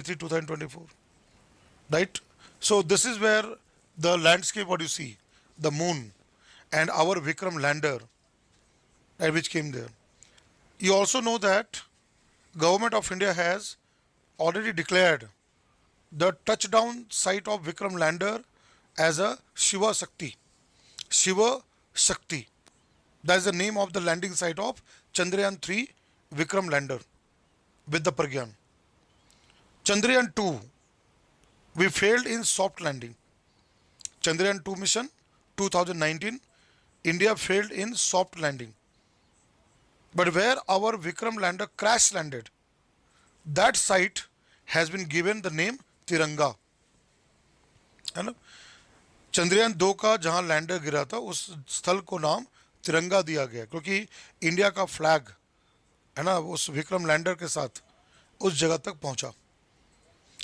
2024, right? So this is where the landscape, what you see, the moon and our Vikram lander, right, which came there. You also know that government of India has already declared the touchdown site of Vikram lander as a Shiva Shakti. Shiva Shakti. That is the name of the landing site of Chandrayaan 3 Vikram lander with the Pragyan. Chandrayaan 2, we failed in soft landing. Chandrayaan 2 mission 2019, India failed in soft landing. But where our Vikram lander crash landed, that site has been given the name तिरंगा, है ना. चंद्रयान 2 का जहां lander गिरा था उस स्थल को नाम तिरंगा दिया गया क्योंकि इंडिया का फ्लैग, है ना, उस विक्रम लैंडर के साथ उस जगह तक पहुंचा.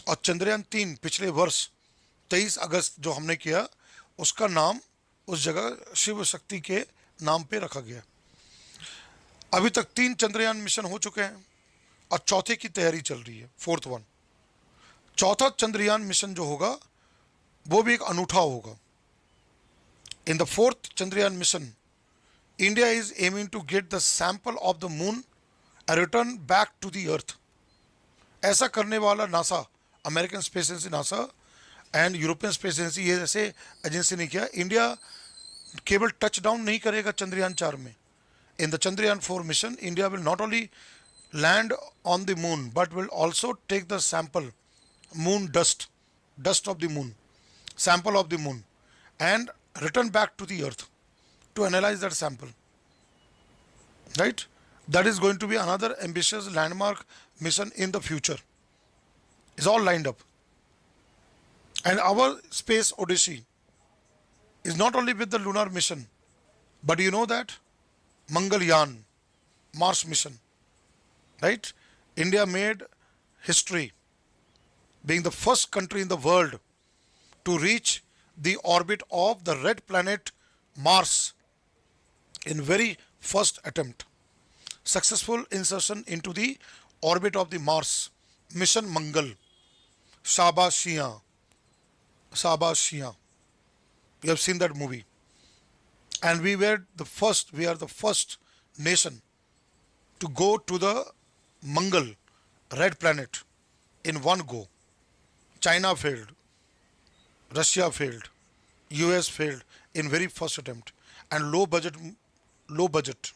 और चंद्रयान 3 पिछले वर्ष 23 अगस्त जो हमने किया, उसका नाम उस जगह शिव शक्ति के नाम पे रखा गया. अभी तक 3 चंद्रयान मिशन हो चुके हैं और चौथे की तैयारी चल रही है, फोर्थ वन. चौथा चंद्रयान मिशन जो होगा वो भी एक अनूठा होगा. In the fourth Chandrayaan mission, India is aiming to get the sample of the moon and return back to the earth. ऐसा करने वाला NASA, American space agency NASA and European space agency, ये ऐसे एजेंसी ने किया. इंडिया केवल touch down नहीं करेगा चंद्रयान 4 में. In the Chandrayaan 4 mission, India will not only land on the moon but will also take the sample, moon dust of the moon, sample of the moon, and return back to the earth to analyze that sample. Right? That is going to be another ambitious landmark mission in the future. It's all lined up. And our space odyssey is not only with the lunar mission, but you know that Mangalyaan, Mars mission, right? India made history being the first country in the world to reach the orbit of the red planet Mars in very first attempt. Successful insertion into the orbit of the Mars, mission Mangal. Shabashiyan. Shabashiyan. You have seen that movie. And we are the first nation to go to the Mangal, red planet, in one go. China failed, Russia failed, US failed in very first attempt, and low budget,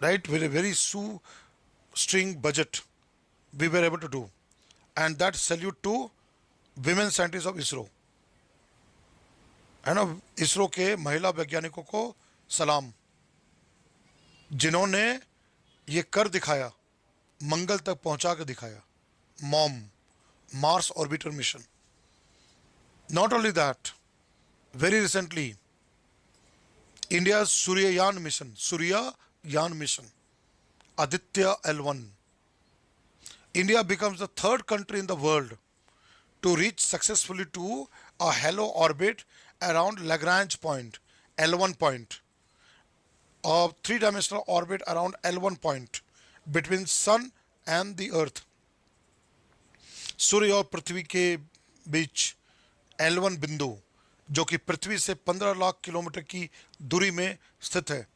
right, with a very shoestring budget we were able to do. And that salute to women scientists of ISRO, है ना. इसरो के महिला वैज्ञानिकों को सलाम, जिन्होंने ये कर दिखाया, मंगल तक पहुंचा के दिखाया. Mom, Mars orbiter mission. Not only that, very recently India सूर्ययान mission, Aditya L1. India becomes the third country in the world to reach successfully to a halo orbit around Lagrange point, L1 point, a three-dimensional orbit around L1 point between sun and the earth. सूर्य और पृथ्वी के बीच L1 बिंदु, जो कि पृथ्वी से 15 lakh kilometre की दूरी में स्थित है,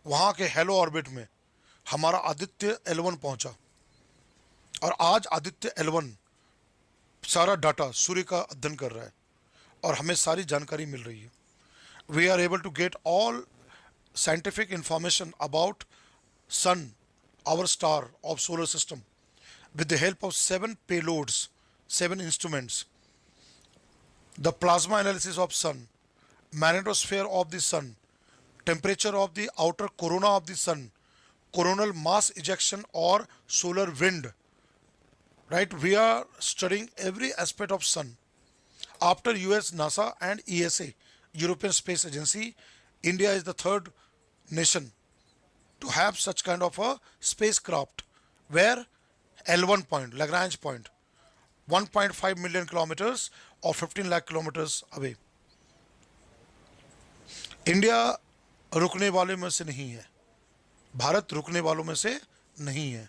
वहां के हेलो ऑर्बिट में हमारा आदित्य L1 पहुंचा. और आज आदित्य L1 सारा डाटा सूर्य का अध्ययन कर रहा है और हमें सारी जानकारी मिल रही है. We are able to get all scientific information about sun, our star of solar system, with the help of 7 payloads, 7 instruments. The plasma analysis of sun, magnetosphere of the sun, temperature of the outer corona of the sun, coronal mass ejection or solar wind. Right? We are studying every aspect of sun. After US, NASA and ESA, European Space Agency, India is the third nation to have such kind of a spacecraft where L1 point, Lagrange point, 1.5 million kilometers or 15 lakh kilometers away. India रुकने वाले में से नहीं है, भारत रुकने वालों में से नहीं है.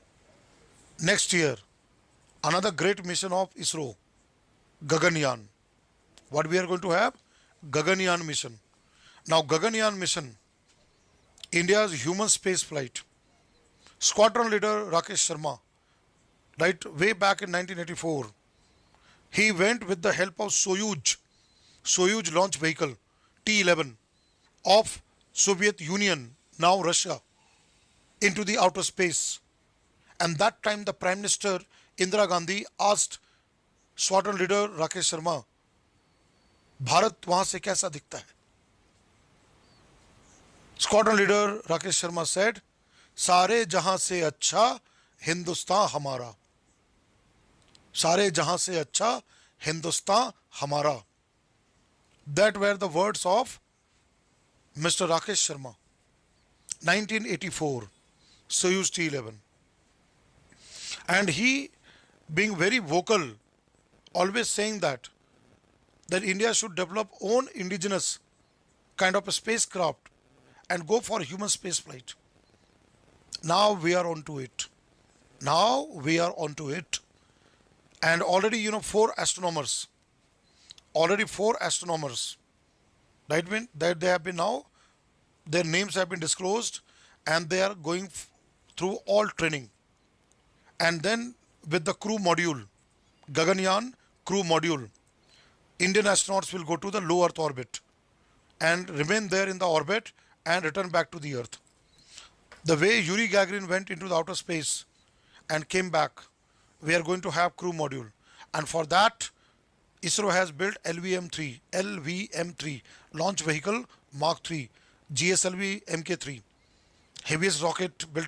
Next year Another great mission of ISRO, Gaganyaan. What we are going to have? Gaganyaan mission. Now, Gaganyaan mission, India's human space flight. Squadron leader Rakesh Sharma, right, way back in 1984, he went with the help of Soyuz launch vehicle T-11 of Soviet Union, now Russia, into the outer space. And that time the Prime Minister Indira Gandhi asked Squadron leader Rakesh Sharma, Bharat वहां से कैसा दिखता है? Squadron leader Rakesh Sharma said, सारे जहां से अच्छा हिंदुस्तान हमारा. सारे जहां से अच्छा हिंदुस्तान हमारा. That were the words of Mr. Rakesh Sharma. 1984, Soyuz T-11. And he, being very vocal, always saying that India should develop own indigenous kind of a spacecraft and go for human space flight. Now we are on to it. Now we are on to it. And already, four astronomers, right? That they have been now, their names have been disclosed, and they are going through all training. And then with the crew module, Gaganyaan crew module, Indian astronauts will go to the low Earth orbit and remain there in the orbit and return back to the Earth. The way Yuri Gagarin went into the outer space and came back, we are going to have crew module. And for that, ISRO has built LVM-3, Launch Vehicle Mark 3, GSLV Mk3, heaviest rocket built in